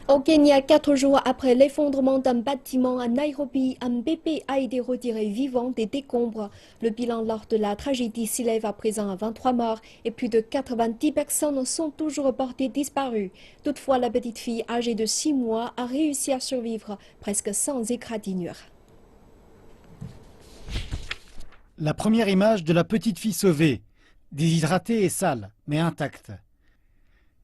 Au Kenya, 4 jours après l'effondrement d'un bâtiment à Nairobi, un bébé a été retiré vivant des décombres. Le bilan lors de la tragédie s'élève à présent à 23 morts et plus de 90 personnes sont toujours portées disparues. Toutefois, la petite fille âgée de 6 mois a réussi à survivre presque sans égratignure. La première image de la petite fille sauvée, déshydratée et sale, mais intacte.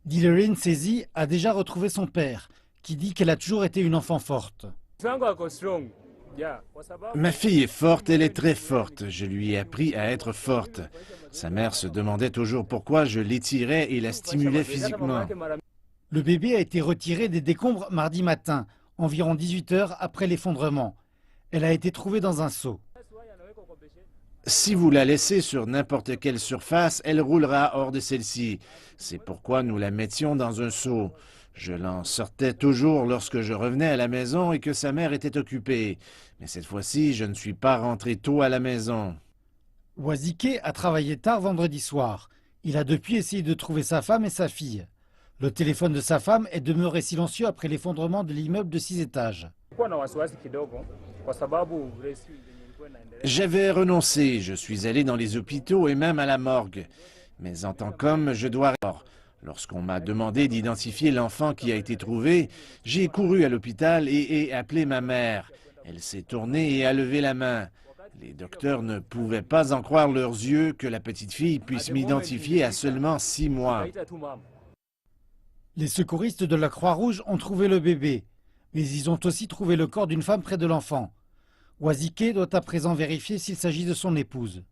Dilerine Sezi a déjà retrouvé son père, qui dit qu'elle a toujours été une enfant forte. Ma fille est forte, elle est très forte. Je lui ai appris à être forte. Sa mère se demandait toujours pourquoi je l'étirais et la stimulais physiquement. Le bébé a été retiré des décombres mardi matin, environ 18 heures après l'effondrement. Elle a été trouvée dans un seau. Si vous la laissez sur n'importe quelle surface, elle roulera hors de celle-ci. C'est pourquoi nous la mettions dans un seau. Je l'en sortais toujours lorsque je revenais à la maison et que sa mère était occupée. Mais cette fois-ci, je ne suis pas rentré tôt à la maison. Wazike a travaillé tard vendredi soir. Il a depuis essayé de trouver sa femme et sa fille. Le téléphone de sa femme est demeuré silencieux après l'effondrement de l'immeuble de 6 étages. J'avais renoncé, je suis allé dans les hôpitaux et même à la morgue. Mais en tant qu'homme, je dois... Lorsqu'on m'a demandé d'identifier l'enfant qui a été trouvé, j'ai couru à l'hôpital et ai appelé ma mère. Elle s'est tournée et a levé la main. Les docteurs ne pouvaient pas en croire leurs yeux que la petite fille puisse m'identifier à seulement 6 mois. Les secouristes de la Croix-Rouge ont trouvé le bébé, mais ils ont aussi trouvé le corps d'une femme près de l'enfant. Wazike doit à présent vérifier s'il s'agit de son épouse.